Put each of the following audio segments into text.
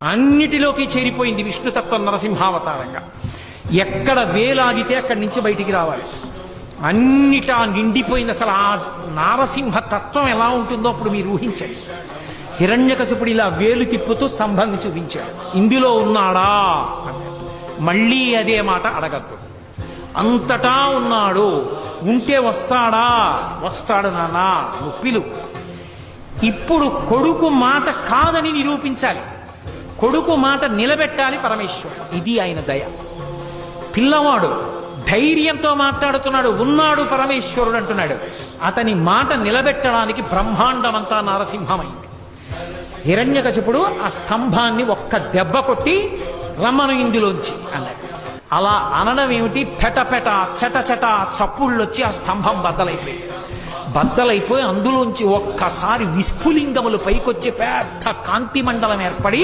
అన్నిటిలోకి చేరిపోయింది విష్ణుతత్వం నరసింహావతారంగా. ఎక్కడ వేలాగితే అక్కడి నుంచి బయటికి రావాలి. అన్నిటా నిండిపోయింది. అసలు ఆ నారసింహ తత్వం ఎలా ఉంటుందో అప్పుడు మీరు ఊహించండి. హిరణ్యకశిపుడు ఇలా వేలు తిప్పుతూ స్తంభాన్ని చూపించాడు. ఇందులో ఉన్నాడా అన్నాడు. మళ్ళీ అదే మాట అడగద్దు. అంతటా ఉన్నాడు, ఉంటే వస్తాడా? వస్తాడు నాన్న, నువ్వు పిలు. ఇప్పుడు కొడుకు మాట కాదని నిరూపించాలి, కొడుకు మాట నిలబెట్టాలి పరమేశ్వరుడు. ఇది ఆయన దయ. పిల్లవాడు ధైర్యంతో మాట్లాడుతున్నాడు, ఉన్నాడు పరమేశ్వరుడు అంటున్నాడు. అతని మాట నిలబెట్టడానికి బ్రహ్మాండమంతా నరసింహమైంది. హిరణ్యకశిపుడు ఆ స్తంభాన్ని ఒక్క దెబ్బ కొట్టి రమ్మను ఇందులోంచి అన్నాడు. అలా అనడం ఏమిటి? పెటపెట చటచట చప్పుళ్ళొచ్చి ఆ స్తంభం బద్దలైపోయి అందులోంచి ఒక్కసారి విస్ఫులింగములు పైకొచ్చి పెద్ద కాంతి మండలం ఏర్పడి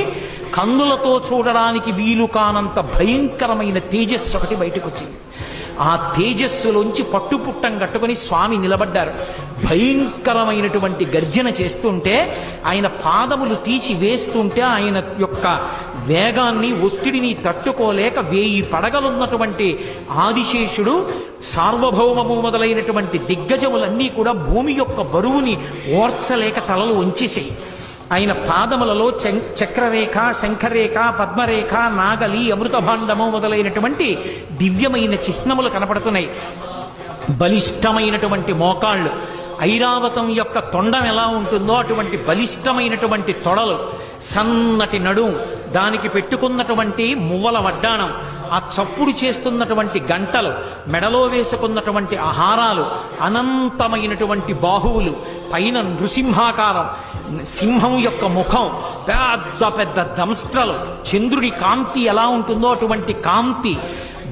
కన్నులతో చూడడానికి వీలు కానంత భయంకరమైన తేజస్సు ఒకటి బయటకు వచ్చింది. ఆ తేజస్సులోంచి పట్టుపుట్టం కట్టుకుని స్వామి నిలబడ్డారు. భయంకరమైనటువంటి గర్జన చేస్తుంటే, ఆయన పాదములు తీసి వేస్తుంటే ఆయన యొక్క వేగాన్ని ఒత్తిడిని తట్టుకోలేక 1000 పడగలున్నటువంటి ఆదిశేషుడు, సార్వభౌమము మొదలైనటువంటి దిగ్గజములన్నీ కూడా భూమి యొక్క బరువుని ఓర్చలేక తలలు వంచేసాయి. ఆయన పాదములలో చక్రరేఖ, శంఖరేఖ, పద్మరేఖ, నాగలి, అమృతభాండము మొదలైనటువంటి దివ్యమైన చిహ్నములు కనపడుతున్నాయి. బలిష్టమైనటువంటి మోకాళ్ళు, ఐరావతం యొక్క తొండం ఎలా ఉంటుందో అటువంటి బలిష్టమైనటువంటి తొడలు, సన్నటి నడుం, దానికి పెట్టుకున్నటువంటి మువ్వల వడ్డాణం, ఆ చప్పుడు చేస్తున్నటువంటి గంటలు, మెడలో వేసుకున్నటువంటి ఆహారాలు, అనంతమైనటువంటి బాహువులు, పైన నృసింహాకారం, సింహం యొక్క ముఖం, పెద్ద పెద్ద దంస్ట్రలు, చంద్రుడి కాంతి ఎలా ఉంటుందో అటువంటి కాంతి,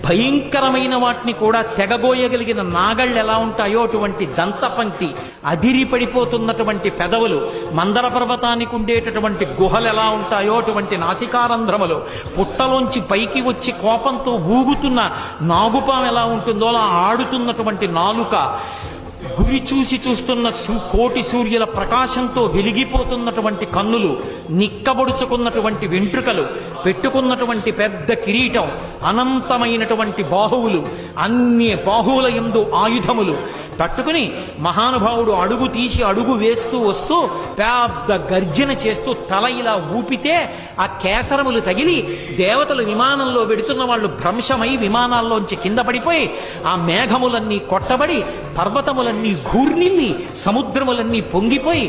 భయంకరమైన వాటిని కూడా తెగబోయగలిగిన నాగళ్ళు ఎలా ఉంటాయో అటువంటి దంతపంక్తి, అదిరి పడిపోతున్నటువంటి పెదవులు, మందర పర్వతానికి ఉండేటటువంటి గుహలు ఎలా ఉంటాయో అటువంటి నాసికారంధ్రములు, పుట్టలోంచి పైకి వచ్చి కోపంతో ఊగుతున్న నాగుపాం ఎలా ఉంటుందో అలా ఆడుతున్నటువంటి నాలుక, గురి చూసి చూస్తున్న కోటి సూర్యుల ప్రకాశంతో వెలిగిపోతున్నటువంటి కన్నులు, నిక్కబొడుచుకున్నటువంటి వెంట్రుకలు, పెట్టుకున్నటువంటి పెద్ద కిరీటం, అనంతమైనటువంటి బాహువులు, అన్ని బాహువుల యందు ఆయుధములు పట్టుకుని మహానుభావుడు అడుగు తీసి అడుగు వేస్తూ వస్తూ పెద్ద గర్జన చేస్తూ తల ఇలా ఊపితే ఆ కేసరములు తగిలి దేవతలు విమానంలో వెడుతున్న వాళ్ళు భ్రంశమై విమానాల్లోంచి కింద పడిపోయి ఆ మేఘములన్నీ కొట్టబడి పర్వతములన్నీ ఘూర్నిల్లి సముద్రములన్నీ పొంగిపోయి